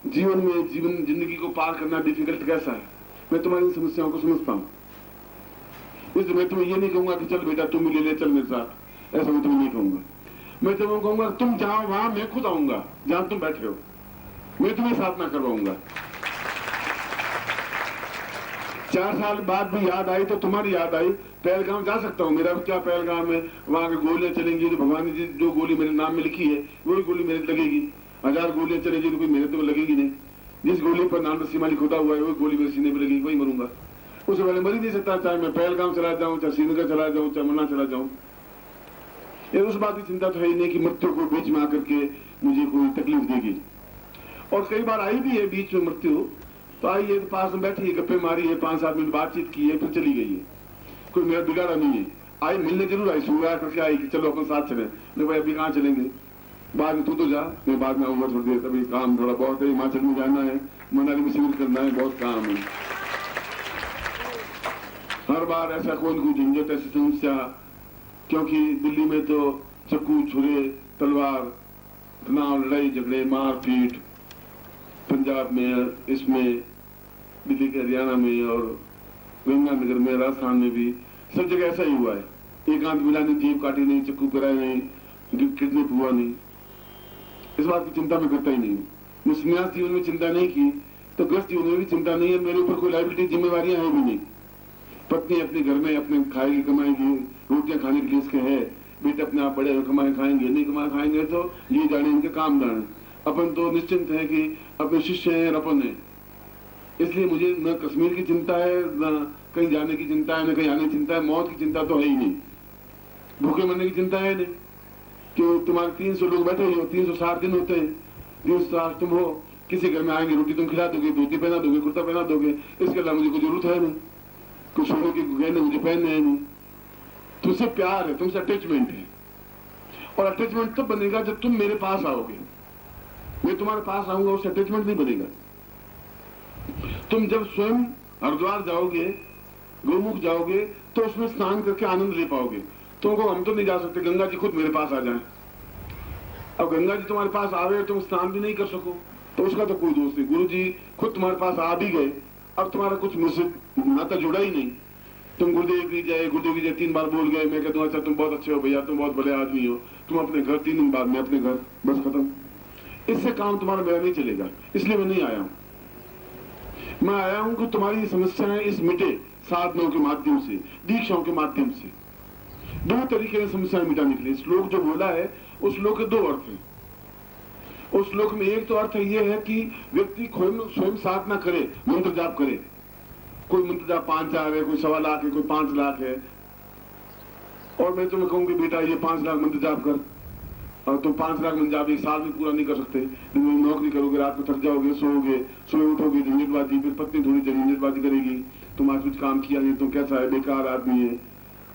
जीवन में जिंदगी को पार करना डिफिकल्ट कैसा है, मैं तुम्हारी समस्याओं को समझता हूँ। इसलिए मैं तुम्हें ये नहीं कहूंगा कि चल बेटा तुम ले ले चल मेरे साथ, ऐसा मैं तुम्हें नहीं कहूंगा। मैं तुम्हें कहूंगा तुम जाओ वहां, मैं खुद आऊंगा जहां तुम बैठे हो, मैं तुम्हें साथ ना करवाऊंगा। 4 साल बाद भी याद आई तो तुम्हारी याद आई, पहलगाम जा सकता हूँ, मेरा क्या पहलगाम है, वहां की गोलियां चलेंगी तो भगवान जी जो गोली मेरे नाम में लिखी है वही गोली मेरे लगेगी। 1000 गोलियां चलेगी तो कोई मेरे तो लगेगी नहीं। जिस गोली पर नाम रस्सी मालिक होता हुआ है वही गोली मेरे सीने में लगेगी, वही मरूंगा। उससे पहले मर ही नहीं सकता, चाहे मैं पहलगाम चला जाऊं, चाहे श्रीनगर चला जाऊं, चाहे मन्ना चला जाऊं। ये उस बात की चिंता तो है ही नहीं कि मृत्यु को बीच में आकर के मुझे कोई तकलीफ देगी। और कई बार आई भी है बीच में मृत्यु, तो आई है, पास में बैठी है, गप्पे मारी है, 5-7 मिनट बातचीत की है, फिर चली गई है। कोई मेरा बिगाड़ा नहीं है, आई मिलने जरूर आई, सुबह करके आई कि चलो अपन साथ चले। नहीं भाई अभी कहाँ चलेंगे, बाद में तू तो जा, मैं बाद में आऊंगा थोड़ी देर, अभी काम थोड़ा बहुत है, हिमाचल में जाना है, मनाली में शिविर करना है, बहुत काम है। हर बार ऐसा कोई झंझट, ऐसी समस्या, क्योंकि दिल्ली में तो चाकू छुरे तलवार, तनाव, लड़ाई झगड़े, मारपीट, पंजाब में, इसमें दिल्ली के हरियाणा में और गंगानगर में, राजस्थान में भी सब जगह ऐसा ही हुआ है। एक आंत मिला नहीं, जेब काटी नहीं, चक्कू कराए नहीं, किडनैप हुआ नहीं। इस बात की चिंता मैं करता ही नहीं। मैं संन्यास जीवन में चिंता नहीं की तो ग्रस्त जीवन में भी चिंता नहीं है। मेरे ऊपर कोई लाइबिलिटी जिम्मेवारियां है भी नहीं। पत्नी अपने घर में अपने खाएगी कमाएगी, रोटियां खाने के लिए इसके है, बेटे अपने आप बड़े कमाए खाएंगे, नहीं कमाए खाएंगे तो ये जाने इनके काम जाने। अपन तो निश्चिंत है कि अपने शिष्य हैं, अपन है। इसलिए मुझे न कश्मीर की चिंता है, न कहीं जाने की चिंता है, न कहीं आने की चिंता है। मौत की चिंता तो है ही नहीं, भूखे मरने की चिंता है नहीं। क्यों, तुम्हारे 300 लोग बैठे हो, 360 दिन होते हैं, 360 तुम हो, किसी घर में आएंगे, रोटी तुम खिला दोगे, धोती पहना दोगे, कुर्ता पहना दोगे, इसके अलावा मुझे कोई जरूरत है नहीं, कुछ सोने के गहने मुझे पहनने हैं नहीं। तुमसे प्यार है, तुमसे अटैचमेंट है, और अटैचमेंट तब बनेगा जब तुम मेरे पास आओगे। मैं तुम्हारे पास आऊंगा, उससे अटैचमेंट नहीं बनेगा। तुम जब स्वयं हरिद्वार जाओगे, गोमुख जाओगे, तो उसमें स्नान करके आनंद ले पाओगे। तुमको हम तो नहीं जा सकते, गंगा जी खुद मेरे पास आ जाए। अब गंगा जी तुम्हारे पास आ रहे, तुम स्नान भी नहीं कर सको तो उसका तो कोई दोष नहीं। गुरु जी खुद तुम्हारे पास आ भी गए, अब तुम्हारा कुछ मुझसे नाता जुड़ा ही नहीं। तुम गुरुदेव की जय, गुरुदेव की जय 3 बार बोल गए, मैं कहता हूँ अच्छा तुम बहुत अच्छे हो भैया, तुम बहुत बड़े आदमी हो, तुम अपने घर, 3 दिन बाद मैं अपने घर, बस खत्म। इससे काम तुम्हारा मेरा नहीं चलेगा, इसलिए मैं नहीं आया हूं। मैं आया हूं कि तुम्हारी समस्याएं इस मिटे साधनों के माध्यम से, दीक्षाओं के माध्यम से। 2 तरीके से समस्याएं मिटाने के लिए श्लोक जो बोला है, उस श्लोक के 2 अर्थ हैं। उस श्लोक में एक तो अर्थ यह है कि व्यक्ति स्वयं साधना करे, मंत्र जाप करे। कोई मंत्र जाप 5,000 है, कोई 1.25 लाख है, कोई 5 लाख है। और मैं तुम्हें कहूंगी बेटा ये 5 लाख मंत्र जाप कर, और तुम 5 लाख मंत्र जाप 1 साल में पूरा नहीं कर सकते। नौकरी करोगे, रात को थक जाओगे, सोओगे, सोए उठोगे, झंझटबाजी, फिर पत्नी थोड़ी झंझटबाजी करेगी, तुम आज कुछ काम किया नहीं, तुम कैसा है, बेकार आदमी है,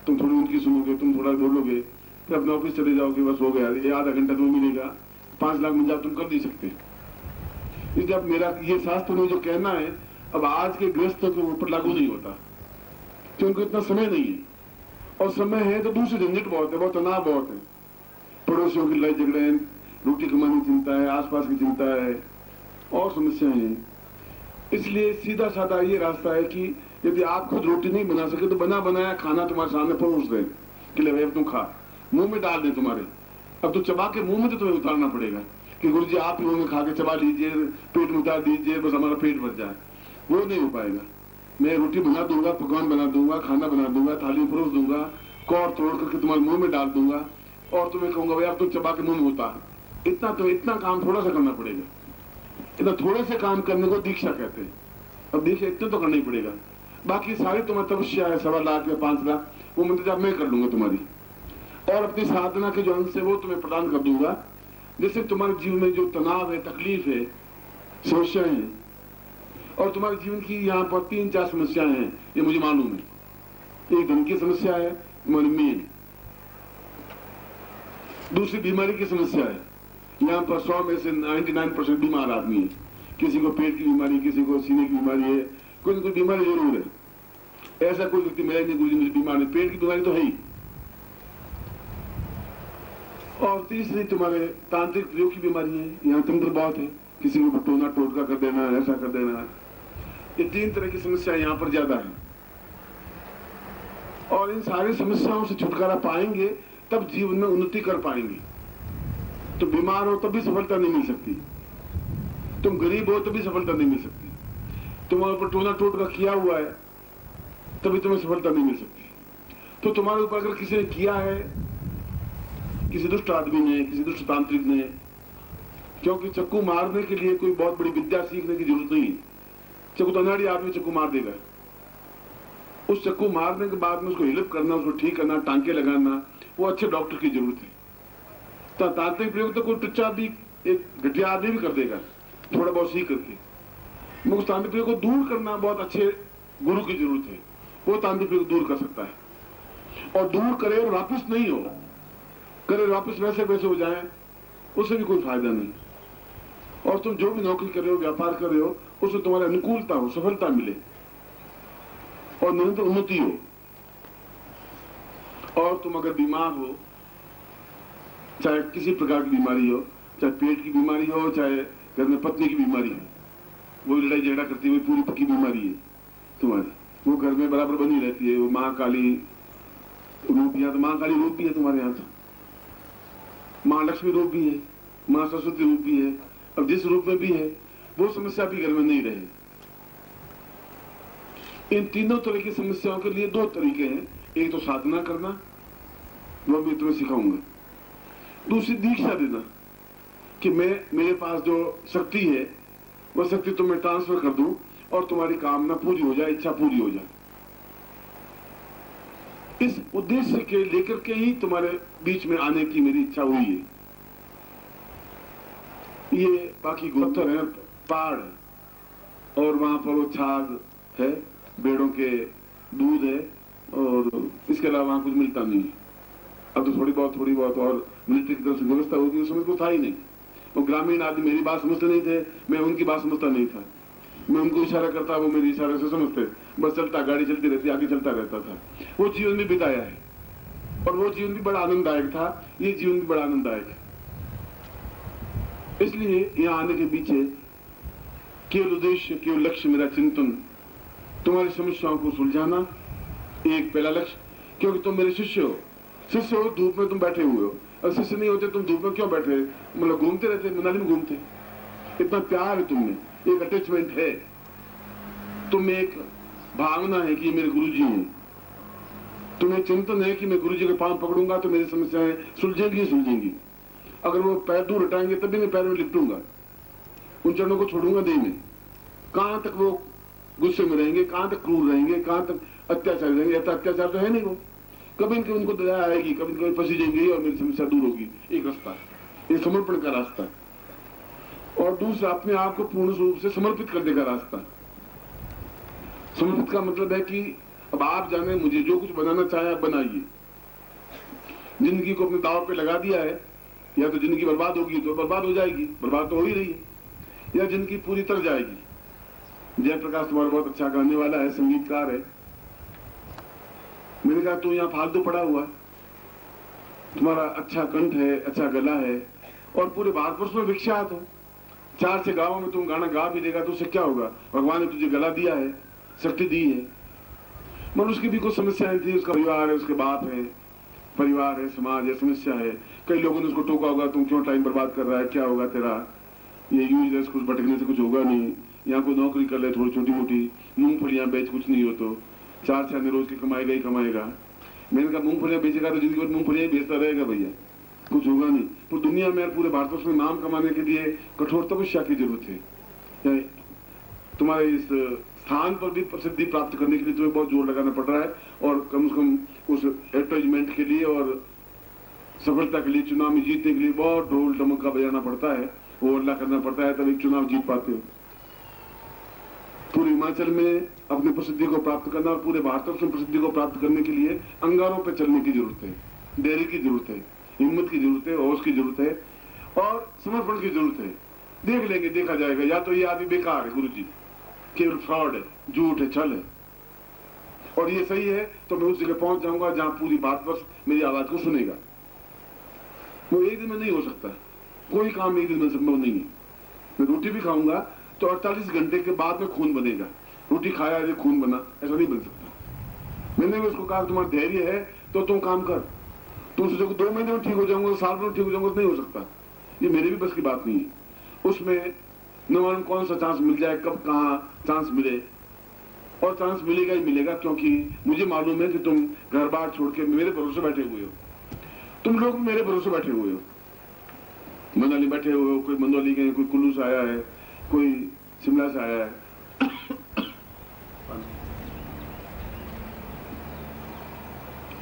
तुम थोड़ी उनकी सुनोगे, तुम थोड़ा बोलोगे, फिर अपने ऑफिस चले जाओगे, बस हो गया। ये आधा घंटा तुम्हें मिलेगा, 5 लाख मंत्र जाप तुम कर नहीं सकते। इसलिए अब मेरा ये शास्त्र में जो कहना है, अब आज के गृहस्थों के ऊपर लागू नहीं होता, क्योंकि इतना समय नहीं है। और समय है तो दूसरी झंझट बहुत है, बहुत तनाव बहुत है, पड़ोसियों की लड़ाई झगड़े, रोटी कमाने की चिंता है, आसपास की चिंता है, और समस्याएं हैं। इसलिए सीधा साधा ये रास्ता है कि यदि आप खुद रोटी नहीं बना सके तो बना बनाया खाना तुम्हारे सामने परोस दें कि ले भाई तुम खा, मुंह में डाल दे तुम्हारे। अब तो चबा के मुंह में तो तुम्हें उतारना पड़ेगा कि गुरु जी आप मुंह में खा के चबा लीजिए, पेट में उतार दीजिए, बस हमारा पेट भर जाए, वो नहीं हो पाएगा। मैं रोटी बना दूंगा, पकवान बना दूंगा, खाना बना दूंगा, थाली में परोस दूंगा, कौर तोड़ करके तुम्हारे मुंह में डाल दूंगा, और तुम्हें कहूंगा भाई आप तुम चबा के मुंह में उतार। इतना काम थोड़ा सा करना पड़ेगा। इतना थोड़े से काम करने को दीक्षा कहते हैं। अब दीक्षा इतने तो करना ही पड़ेगा, बाकी सारी तुम्हारी तपस्या है, 1.25 लाख या 5 लाख, वो मंत्र जाप मैं कर लूंगा तुम्हारी, और अपनी साधना के जो अंश है वो तुम्हें प्रदान कर दूंगा। जिससे तुम्हारे जीवन में जो तनाव है, तकलीफ है, समस्याएं हैं, और तुम्हारे जीवन की यहाँ पर 3-4 समस्याएं हैं, ये मुझे मालूम है। एक धन की समस्या है तुम्हारी मेन, दूसरी बीमारी की समस्या है। यहाँ पर 100 में से 99% बीमार आदमी है। किसी को पेट की बीमारी, किसी को सीने की बीमारी है, कोई न कोई बीमारी जरूर है। ऐसा कोई व्यक्ति मिला नहीं गुरुजी मुझे बीमार है, पेट की बीमारी तो है ही। और तीसरी तुम्हारे तांत्रिक प्रयोग की बीमारी है, यहाँ तंत्र बहुत है, किसी को टोना टोटका कर देना, ऐसा कर देना। ये 3 तरह की समस्या यहाँ पर ज्यादा है। और इन सारी समस्याओं से छुटकारा पाएंगे तब जीवन में उन्नति कर पाएंगे। तो बीमार हो तब भी सफलता नहीं मिल सकती, तुम गरीब हो तभी सफलता नहीं मिल सकती, तुम्हारे ऊपर टोना टोटका किया हुआ है तभी तुम्हें सफलता नहीं मिल सकती। तो तुम्हारे ऊपर अगर किसी ने किया है, किसी दुष्ट आदमी ने, किसी दुष्ट तांत्रिक ने, क्योंकि चक्कू मारने के लिए कोई बहुत बड़ी विद्या सीखने की जरूरत नहीं। चक्कू तो अनाड़ी आदमी चक्कू मार देगा। उस चक्कू मारने के बाद में उसको हिलप करना, उसको ठीक करना, टांके लगाना, वो अच्छे डॉक्टर की जरूरत है। तो तांत्रिक प्रयोग तो कोई टुच्चा भी, एक घटिया आदमी भी कर देगा थोड़ा बहुत सीख करके। मगर उस तांत्रिक प्रयोग को दूर करना बहुत अच्छे गुरु की जरूरत है। वो तांत्रिक प्रयोग दूर कर सकता है। और दूर करे और वापस नहीं हो, करे वापस वैसे वैसे हो जाए, उससे भी कोई फायदा नहीं। और तुम जो भी नौकरी कर रहे हो, व्यापार कर रहे हो, उसमें तुम्हारी अनुकूलता हो, सफलता मिले और निरंतर उन्नति हो। और तुम अगर बीमार हो, चाहे किसी प्रकार की बीमारी हो, चाहे पेट की बीमारी हो, चाहे घर में पत्नी की बीमारी हो, वो लड़ाई झगड़ा करती हुई पूरी पक्की बीमारी है तुम्हारी, वो घर में बराबर बनी रहती है। वो माँ काली रूप, यहाँ तो माँ काली रूप भी है तुम्हारे यहाँ, तो माँ लक्ष्मी रूप भी है, माँ सरस्वती रूप भी है। अब जिस रूप में भी है वो समस्या भी घर में नहीं रहे। इन तीनों तरह की समस्याओं के लिए 2 तरीके हैं। एक तो साधना करना, वो भी तुम्हें सिखाऊंगा। दूसरी दीक्षा देना कि मेरे पास जो शक्ति है वह शक्ति तुम्हें ट्रांसफर कर दूं और तुम्हारी कामना पूरी हो जाए, इच्छा पूरी हो जाए। इस उद्देश्य के लेकर के ही तुम्हारे बीच में आने की मेरी इच्छा हुई है। ये बाकी पत्थर है, पहाड़ है, और वहां पर वो छाग है, भेड़ों के दूध है, और इसके अलावा वहां कुछ मिलता नहीं है। अब तो थोड़ी बहुत और मिलिट्री की तरफ से व्यवस्था होगी, उस समय को था ही नहीं। वो ग्रामीण आदमी मेरी बात समझते नहीं थे, मैं उनकी बात समझता नहीं था। मैं उनको इशारा करता, वो मेरी इशारे से समझते, बस चलता, गाड़ी चलती रहती, आगे चलता रहता था। वो जीवन भी बिताया है और वो जीवन भी बड़ा आनंददायक था। ये जीवन भी बड़ा आनंददायक है। इसलिए यहाँ आने के पीछे केवल उद्देश्य, केवल लक्ष्य, मेरा चिंतन तुम्हारी समस्याओं को सुलझाना, एक पहला लक्ष्य। क्योंकि तुम मेरे शिष्य हो। शिष्य हो, धूप में तुम बैठे हुए हो, और शिष्य नहीं होते तुम धूप में क्यों बैठे? मतलब घूमते रहते, मनाली में घूमते। इतना प्यार है तुमने, एक अटैचमेंट है, तुम्हें एक भावना है कि ये मेरे गुरुजी हैं, तुम्हें चिंतन है कि मैं गुरुजी के पांव पकड़ूंगा तो मेरी समस्याएं सुलझेंगी। अगर वो पैर दूर हटाएंगे तभी मैं पैर में लिपटूंगा, उन चरणों को छोड़ूंगा नहीं मैं। कहां तक वो गुस्से में रहेंगे, कहां तक क्रूर रहेंगे, कहां तक अत्याचार रहेंगे? ऐसा अत्याचार तो है नहीं। वो कभी न कभी उनको दया आएगी, कभी न कभी फंसी जाएंगी और मेरी समस्या दूर होगी। एक रास्ता, ये समर्पण का रास्ता। और दूसरा, अपने आप को पूर्ण रूप से समर्पित करने का रास्ता। समर्पित का मतलब है कि अब आप जाने, मुझे जो कुछ बनाना चाहे आप बनाइए। जिंदगी को अपने दांव पे लगा दिया है, या तो जिंदगी बर्बाद होगी तो बर्बाद हो जाएगी, बर्बाद तो हो ही रही है, या जिंदगी पूरी तर जाएगी। जयप्रकाश तुम्हारा बहुत अच्छा गाने वाला है, संगीतकार है। मैंने कहा तू यहाँ फालतू पड़ा हुआ, तुम्हारा अच्छा कंठ है, अच्छा गला है, और पूरे भारतवर्ष में विख्यात हो। 4 से गांवों में तुम गाना गा भी देगा तो उससे क्या होगा? भगवान ने तुझे गला दिया है, शक्ति दी है। मगर उसकी भी कुछ समस्याएं थी। उसका परिवार है, उसके बाप है, परिवार है, समाज है, समस्या है। कई लोगों ने उसको टोका होगा, तुम क्यों टाइम बर्बाद कर रहा है, क्या होगा तेरा, ये यूजलेस, कुछ भटकने से कुछ होगा नहीं, यहाँ कोई नौकरी कर ले थोड़ी छोटी मोटी, मूंगफलियां बेच, कुछ नहीं हो तो 4 आने रोज की कमाएगा ही कमाएगा। मैंने कहा मूंगफलियां बेचेगा तो जिंदगी भर मूंगफलियां बेचता रहेगा भैया, कुछ होगा नहीं। तो दुनिया में पूरे भारतवर्ष में नाम कमाने के लिए कठोर तपस्या की जरूरत है। तुम्हारे इस स्थान पर भी प्रसिद्धि प्राप्त करने के लिए तुम्हें बहुत जोर लगाना पड़ रहा है, और कम से कम उस एडवर्टाइजमेंट के लिए और सफलता के लिए, चुनाव में जीतने के लिए बहुत ढोल डमका बजाना पड़ता है, वो अल्लाह करना पड़ता है, तब एक चुनाव जीत पाते हो। पूरे हिमाचल में अपनी प्रसिद्धि को प्राप्त करना और पूरे भारतवर्ष में प्रसिद्धि को प्राप्त करने के लिए अंगारों पर चलने की जरूरत है, धैर्य की जरूरत है, हिम्मत की जरूरत है, होश की जरूरत है और समर्पण की जरूरत है। देख लेंगे, देखा जाएगा। या तो ये आदमी बेकार है, गुरुजी केवल फ्रॉड है, झूठ है, छल है, और ये सही है तो मैं उस जगह पहुंच जाऊंगा जहां पूरी भारतवर्ष मेरी आवाज को सुनेगा। वो एक दिन में नहीं हो सकता, कोई काम एक दिन में संभव नहीं है। मैं रोटी भी खाऊंगा तो 48 घंटे के बाद में खून बनेगा। रोटी खाया ये खून बना, ऐसा नहीं बन सकता। मैंने भी उसको कहा तुम्हारा धैर्य है तो तुम काम कर, तुम सोचो 2 महीने में ठीक हो जाऊंगा, साल में ठीक हो जाऊंगा, नहीं हो सकता। ये मेरी भी बस की बात नहीं है। उसमें न मालूम कौन सा चांस मिल जाए, कब कहाँ चांस मिले, और चांस मिलेगा ही मिलेगा, क्योंकि मुझे मालूम है कि तुम घर बार छोड़ के मेरे भरोसे बैठे हुए हो। तुम लोग मेरे भरोसे बैठे हुए हो, मनाली बैठे हुए हो, कोई मंदौली गए, कोई कुल्लू से आया है, कोई शिमला से आया है।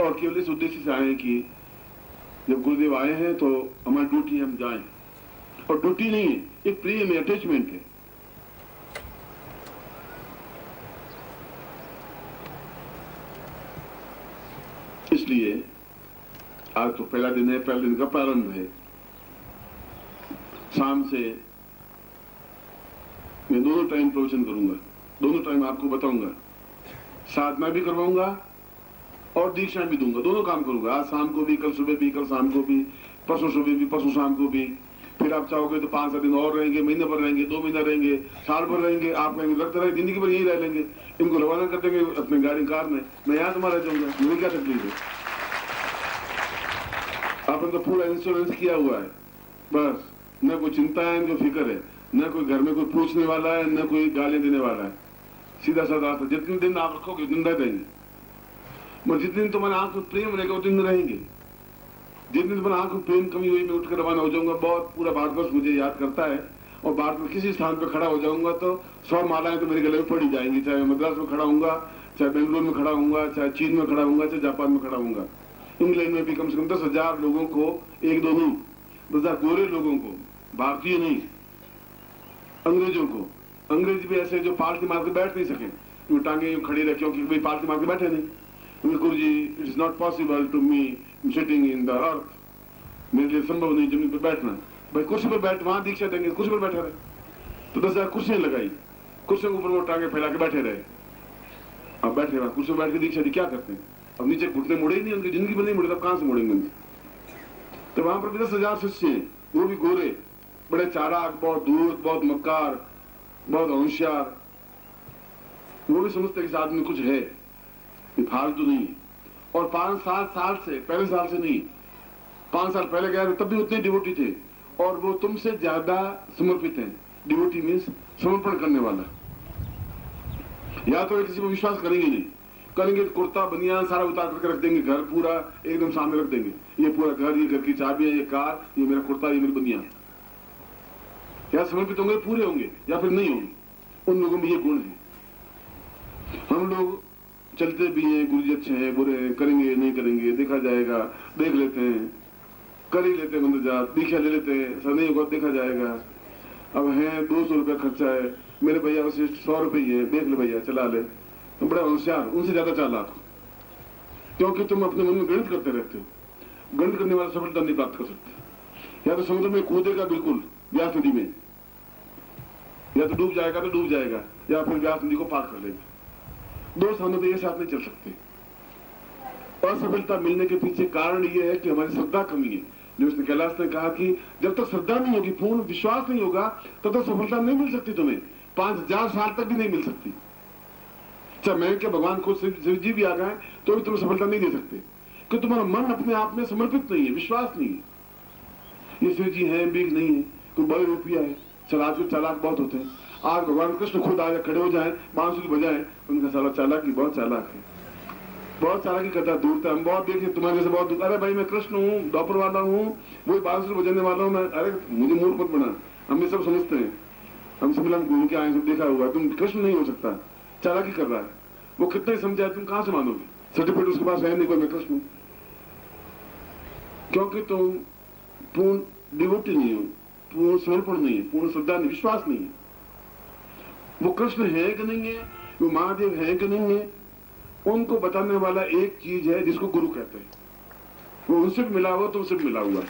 और केवल इस उद्देश्य से आए हैं कि जब गुरुदेव आए हैं तो हमारी ड्यूटी हम जाएं, और ड्यूटी नहीं है, एक प्रेम है, अटैचमेंट है। इसलिए आज तो पहला दिन है, पहले दिन का प्रारंभ है। शाम से मैं दोनों टाइम प्रवचन करूंगा, दोनों टाइम आपको बताऊंगा, साधना भी करवाऊंगा और दीक्षा भी दूंगा, दोनों काम करूंगा। आज शाम को भी, कल सुबह भी, कल शाम को भी, परसों सुबह भी, परसों शाम को भी। फिर आप चाहोगे तो 5-7 दिन और रहेंगे, महीने भर रहेंगे, 2 महीना रहेंगे, साल भर रहेंगे, आप कहेंगे लगता रहे जिंदगी भर यही रह लेंगे। इनको रवाना कर देंगे अपने गाड़ी कार में, मैं यहाँ तुम्हारा रह जाऊंगा, मुझे क्या तकलीफ है। आपने तो पूरा इंश्योरेंस किया हुआ है, बस न कोई चिंता है, न कोई फिक्र है, न कोई घर में कोई पूछने वाला है, न कोई गालियां देने वाला है। सीधा साधा रास्ता, जितने दिन आप रखोगे उतने दिन देंगे, मगर जितने दिन तुम्हारे आंख में प्रेम रहेगा उतने दिन रहेंगे। जितने दिन तुम्हारे आंख में प्रेम कमी हुई, मैं उठकर रवाना हो जाऊंगा। बहुत पूरा भारतवर्ष मुझे याद करता है, और भारत में किसी स्थान पर खड़ा हो जाऊंगा तो 100 मालाएं तो मेरे गले में पड़ी जाएंगी, चाहे मैं मद्रास में खड़ा हूंगा, चाहे बेंगलुरु में खड़ा हूंगा, चाहे चीन में खड़ा हूंगा, चाहे जापान में खड़ा हूंगा। इंग्लैंड में भी कम से कम 10,000 लोगों को, 1-2 नहीं, 10,000 गोरे लोगों को, भारतीय नहीं, अंग्रेजों को। अंग्रेज भी ऐसे जो पालती मार के बैठ नहीं सके, वो टांगे खड़ी रहे, क्योंकि भाई पालती मार के बैठे नहीं। Guru ji, it is not possible to me sitting in the earth, मेरे लिए संभव नहीं जमीन पर बैठना। भाई कुर्सी पर बैठ, वहां दीक्षा देंगे, कुर्सी पर बैठे रहे। तो 10,000 कुर्सियां लगाई, कुर्सियों के ऊपर वो टांगे फैला के बैठे रहे। अब बैठे रहे, कुर्सी पर बैठ के दीक्षा दी, क्या करते हैं? अब नीचे घुटने मुड़े ही नहीं, उनकी जिंदगी में नहीं मुड़े, तब कहां से मुड़ेंगे? तो वहां पर भी 10,000 शिष्य हैं, वो भी गोरे, बड़े चालाक, बहुत दूर, बहुत मक्कार, बहुत होशियार। वो भी समझते कि इस आदमी कुछ है, ये फालतू नहीं है। और 5-7 साल से, पहले साल से नहीं, 5 साल पहले गए तब भी उतने डिवोटी थे, और वो तुमसे ज्यादा समर्पित हैं। डिवोटी मीन्स समर्पण करने वाला। या तो किसी पर विश्वास करेंगे नहीं, करेंगे तो कुर्ता बनियान सारा उतार करके रख देंगे, घर पूरा एकदम सामने रख देंगे, ये पूरा घर, ये घर की चाबियां, ये कार, ये मेरा कुर्ता, ये मेरी बनियान। या समर्पित होंगे, पूरे होंगे, या फिर नहीं होंगे। उन लोगों में ये गुण है। हम लोग चलते भी हैं, गुरु जी अच्छे हैं, बुरे हैं, करेंगे नहीं करेंगे, देखा जाएगा, देख लेते हैं, कर ही लेते हैं, मंदिर जा दीक्षा ले लेते हैं, ऐसा नहीं होगा, देखा जाएगा। अब है 200 रुपया खर्चा है, मेरे भैया वशिष्ठ 100 रुपये है, देख ले भैया, चला ले। तुम बड़ा होशियार, उनसे ज्यादा चालाक, क्योंकि तुम अपने मन में गणित करते रहते हो। गणित करने वाला सफलता नहीं प्राप्त कर सकते। या तो समुद्र में कूदेगा बिल्कुल व्यास नदी में, या तो डूब जाएगा तो डूब जाएगा, या फिर व्यास नदी को पार कर लेगा। 2 स्थानों पर एक साथ नहीं चल सकते। असफलता मिलने के पीछे कारण यह है कि हमारी श्रद्धा कमी है। जो उसने कैलाश ने कहा कि जब तक श्रद्धा नहीं होगी, पूर्ण विश्वास नहीं होगा, तब तक सफलता नहीं मिल सकती तुम्हें। 5000 साल तक भी नहीं मिल सकती। चाहे मैं क्या, भगवान खुद शिव जी भी आ गए तो भी तुम्हें सफलता नहीं दे सकते, क्योंकि तुम्हारा मन अपने आप में समर्पित नहीं है, विश्वास नहीं है। ये शिव जी है भी नहीं है, कोई बड़े रुपया है, चालाक बहुत होते हैं। आज भगवान कृष्ण खुद आ खड़े हो जाए, बांसुरी बजाए, उनका साला चालाकी, बहुत चालाक है, बहुत चालाकी करता है, दूर तक। हम बहुत देखे तुम्हारे जैसे बहुत, अरे भाई मैं कृष्ण हूँ, द्वापर वाला हूँ, वही बांसुरी बजाने वाला हूँ मैं। अरे मुझे मूर्ख मत बना, हम ये सब समझते हैं, हम शिमला में घूम के आए, सब देखा हुआ। तुम कृष्ण नहीं हो सकता, चालाकी कर रहा है। वो कितना ही समझाए, तुम कहां से मानोगे? सर्टिफिकेट उसके पास है नहीं, कोई मैं कृष्ण हूं, क्योंकि तुम पूर्ण डिवोटी नहीं हो, पूर्ण समर्पण नहीं है, पूर्ण श्रद्धा नहीं, विश्वास नहीं है। वो कृष्ण है कि नहीं है, वो महादेव है कि नहीं है, उनको बताने वाला एक चीज है जिसको गुरु कहते हैं। वो उनसे भी मिला हुआ, तुमसे भी मिला हुआ,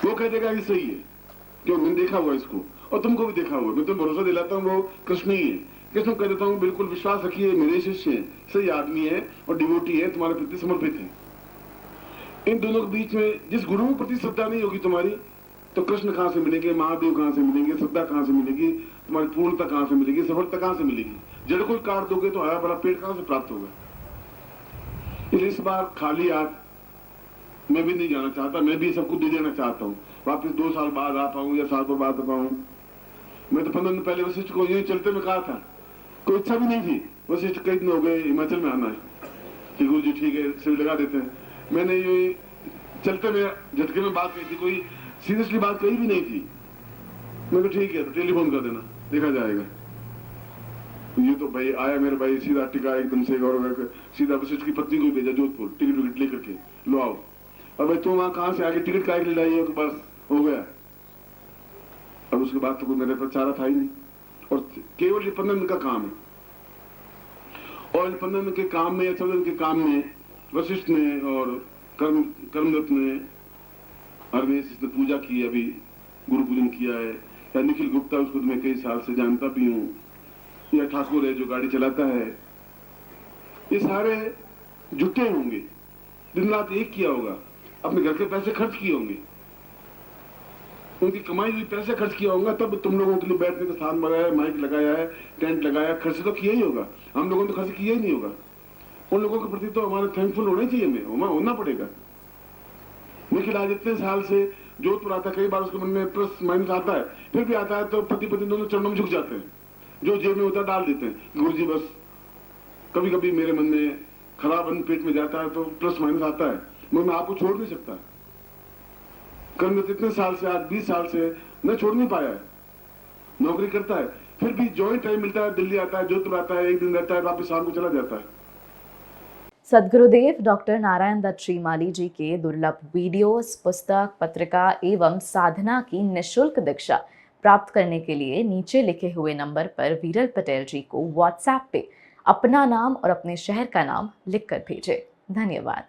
वो कह देगा ये सही है, क्यों? मैंने देखा हुआ इसको, और तुमको भी देखा हुआ। मैं तुम्हें भरोसा दिलाता हूँ वो कृष्ण ही है। कृष्ण कह देता हूँ बिल्कुल विश्वास रखिए, मेरे शिष्य है, सही आदमी है और डिवोटी है, तुम्हारे प्रति समर्पित है। इन दोनों के बीच में जिस गुरु के प्रति श्रद्धा नहीं होगी तुम्हारी, तो कृष्ण कहाँ से मिलेंगे, महादेव कहाँ से मिलेंगे, श्रद्धा कहाँ से मिलेगी, तुम्हारी पूर्णता कहाँ से मिलेगी, सफलता कहाँ से मिलेगी? जड़ को काट दोगे तो हरा भरा पेड़ कहाँ से प्राप्त होगा? इसलिए इस बार खाली हाथ मैं भी नहीं जाना चाहता, मैं भी सबको दे देना चाहता हूँ। वापिस 2 साल बाद आ पाऊँ या साल बाद आ पाऊँ। मैं तो 15 दिन पहले वशिष्ठ को यही चलते में कहा था, कोई इच्छा भी नहीं थी। वशिष्ठ कई दिन हो गए हिमाचल में आना है कि गुरु जी ठीक है शिविर लगा देते हैं। मैंने ये चलते में झटके में बात कही थी, कोई सीरियसली बात कही भी नहीं थी। मैं तो ठीक है, तो टेलीफोन कर देना, देखा जाएगा। ये तो भाई आया मेरे भाई सीधा टिका एकदम से, गौरव सीधा वशिष्ठ की पत्नी को भेजा जोधपुर टिकट विकट लेकर के, लो आओ। अब भाई तुम वहां कहां से आगे टिकट का ले लाई हो, तो बस हो गया। अब उसके बाद तो कोई मेरे पर चारा था ही नहीं। और केवल ये 15 दिन का काम है, और इन 15 दिन के काम में या 14 दिन के काम में वशिष्ठ ने और कर्मदत्त ने, हरमेश इसने पूजा की, अभी गुरु पूजन किया है, या निखिल गुप्ता उसको तो मैं कई साल से जानता भी हूँ, या ठाकुर है जो गाड़ी चलाता है, ये सारे जुटे होंगे, दिन रात एक किया होगा, अपने घर के पैसे खर्च किए होंगे, उनकी कमाई हुई पैसे खर्च किया होगा, तब तुम लोगों के लिए बैठने का स्थान बनाया है, माइक लगाया है, टेंट लगाया, खर्च तो किया ही होगा। हम लोगों ने तो खर्च किया ही नहीं होगा। उन लोगों के प्रति तो हमारे थैंकफुल होना चाहिए, हमें होना पड़ेगा। लेकिन आज इतने साल से जोधपुर आता है, कई बार उसके मन में प्लस माइनस आता है, फिर भी आता है तो पति पत्नी दोनों चरणों में झुक जाते हैं, जो जेब में होता है डाल देते हैं। गुरु जी बस कभी कभी मेरे मन में खराब अन्न पेट में जाता है तो प्लस माइनस आता है, मैं आपको छोड़ नहीं सकता। कर्म इतने साल से, आज 20 साल से मैं छोड़ नहीं पाया है, नौकरी करता है, फिर भी जॉइंट टाइम मिलता है, दिल्ली आता है, जोधपुर आता है, एक दिन रहता है, वापिस शाम को चला जाता है। सद्गुरुदेव डॉक्टर नारायण दत्त श्रीमाली जी के दुर्लभ वीडियोस, पुस्तक, पत्रिका एवं साधना की निःशुल्क दीक्षा प्राप्त करने के लिए नीचे लिखे हुए नंबर पर विरल पटेल जी को व्हाट्सएप पे अपना नाम और अपने शहर का नाम लिखकर भेजें। धन्यवाद।